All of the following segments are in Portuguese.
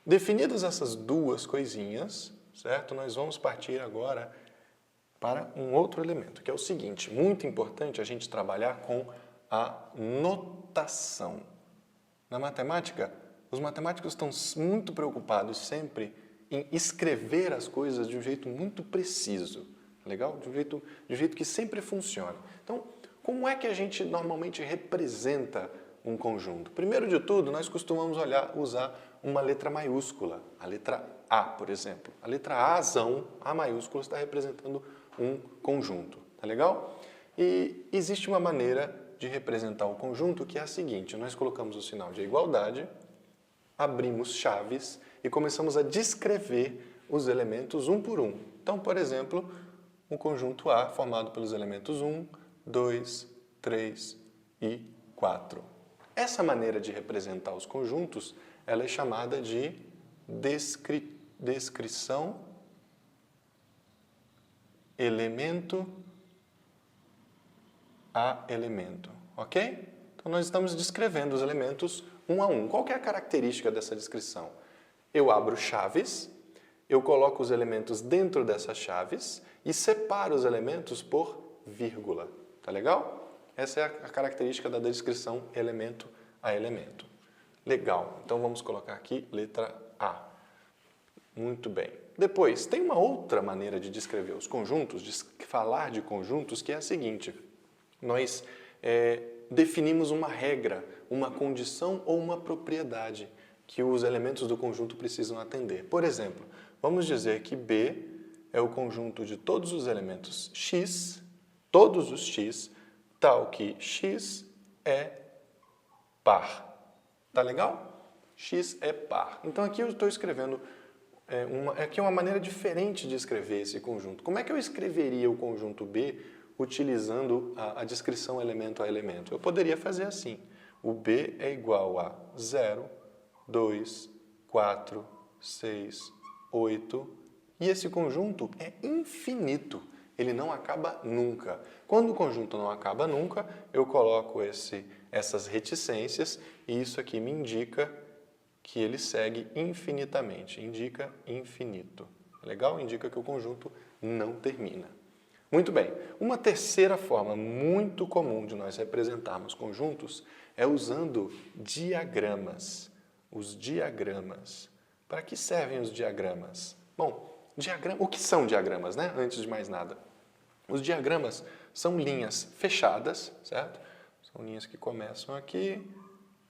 Definidas essas duas coisinhas, certo? Nós vamos partir agora para um outro elemento, que é o seguinte, muito importante a gente trabalhar com a notação. Na matemática, os matemáticos estão muito preocupados sempre em escrever as coisas de um jeito muito preciso, legal? De um jeito que sempre funcione. Então, como é que a gente normalmente representa um conjunto? Primeiro de tudo, nós costumamos usar uma letra maiúscula, a letra A, por exemplo. A letra Azão, A maiúscula, está representando um conjunto, tá legal? E existe uma maneira de representar o conjunto que é a seguinte, nós colocamos o sinal de igualdade, abrimos chaves e começamos a descrever os elementos um por um. Então, por exemplo, o conjunto A formado pelos elementos 1, 2, 3 e 4. Essa maneira de representar os conjuntos, ela é chamada de descrição elemento a elemento, ok? Então, nós estamos descrevendo os elementos um a um. Qual que é a característica dessa descrição? Eu abro chaves, eu coloco os elementos dentro dessas chaves e separo os elementos por vírgula, tá legal? Essa é a característica da descrição elemento a elemento. Legal, então vamos colocar aqui letra A. Muito bem. Depois, tem uma outra maneira de descrever os conjuntos, de falar de conjuntos, que é a seguinte. Nós definimos uma regra, uma condição ou uma propriedade que os elementos do conjunto precisam atender. Por exemplo, vamos dizer que B é o conjunto de todos os elementos X, todos os X, tal que X é par. Tá legal? X é par. Então aqui eu estou escrevendo, aqui é uma maneira diferente de escrever esse conjunto. Como é que eu escreveria o conjunto B utilizando a descrição elemento a elemento? Eu poderia fazer assim. O B é igual a 0, 2, 4, 6, 8. E esse conjunto é infinito. Ele não acaba nunca. Quando o conjunto não acaba nunca, eu coloco essas reticências e isso aqui me indica que ele segue infinitamente. Indica infinito. Legal? Indica que o conjunto não termina. Muito bem. Uma terceira forma muito comum de nós representarmos conjuntos é usando diagramas. Os diagramas. Para que servem os diagramas? Bom, o que são diagramas, né? Antes de mais nada. Os diagramas são linhas fechadas, certo? São linhas que começam aqui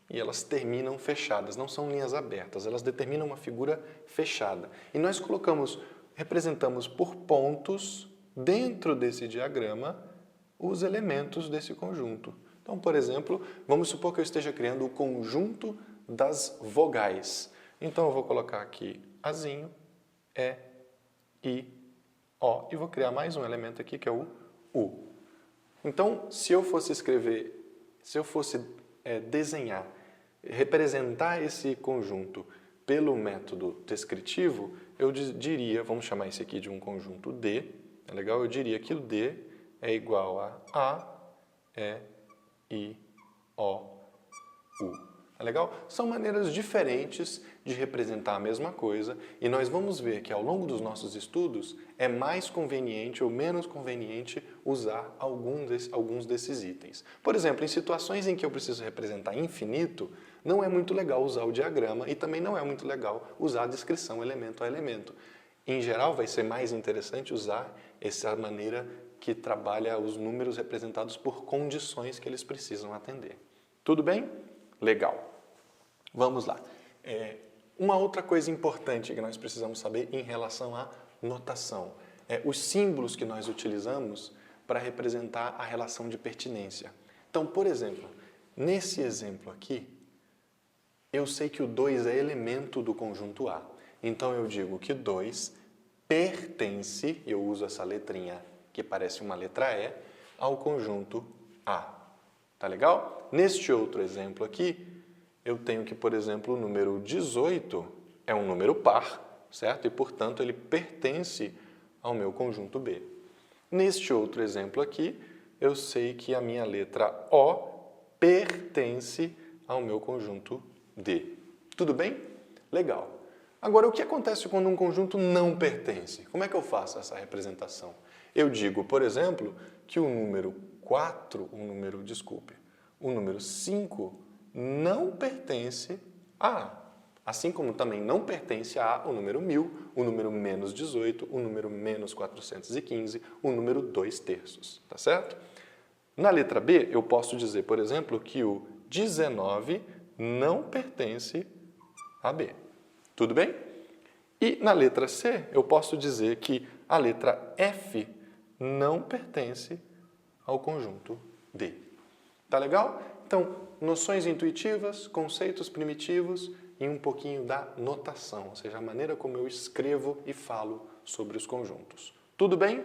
e elas terminam fechadas, não são linhas abertas, elas determinam uma figura fechada. E nós representamos por pontos, dentro desse diagrama, os elementos desse conjunto. Então, por exemplo, vamos supor que eu esteja criando o conjunto das vogais. Então, eu vou colocar aqui Azinho, E, I, O, e vou criar mais um elemento aqui, que é o U. Então, se eu fosse desenhar, representar esse conjunto pelo método descritivo, eu diria, vamos chamar esse aqui de um conjunto D, é legal? Eu diria que o D é igual a E, I, O, U. É legal? São maneiras diferentes de representar a mesma coisa e nós vamos ver que ao longo dos nossos estudos é mais conveniente ou menos conveniente usar alguns desses itens. Por exemplo, em situações em que eu preciso representar infinito, não é muito legal usar o diagrama e também não é muito legal usar a descrição elemento a elemento. Em geral, vai ser mais interessante usar essa maneira que trabalha os números representados por condições que eles precisam atender. Tudo bem? Legal. Vamos lá. Uma outra coisa importante que nós precisamos saber em relação à notação é os símbolos que nós utilizamos para representar a relação de pertinência. Então, por exemplo, nesse exemplo aqui, eu sei que o 2 é elemento do conjunto A. Então, eu digo que 2 pertence, eu uso essa letrinha que parece uma letra E, ao conjunto A. Tá legal? Neste outro exemplo aqui, eu tenho que, por exemplo, o número 18 é um número par, certo? E, portanto, ele pertence ao meu conjunto B. Neste outro exemplo aqui, eu sei que a minha letra O pertence ao meu conjunto D. Tudo bem? Legal. Agora, o que acontece quando um conjunto não pertence? Como é que eu faço essa representação? Eu digo, por exemplo, que o número 5 não pertence a. Assim como também não pertence a o número 1000, o número menos 18, o número menos 415, o número 2/3, tá certo? Na letra B, eu posso dizer, por exemplo, que o 19 não pertence a B. Tudo bem? E na letra C, eu posso dizer que a letra F não pertence ao conjunto D. Tá legal? Então, noções intuitivas, conceitos primitivos e um pouquinho da notação, ou seja, a maneira como eu escrevo e falo sobre os conjuntos. Tudo bem?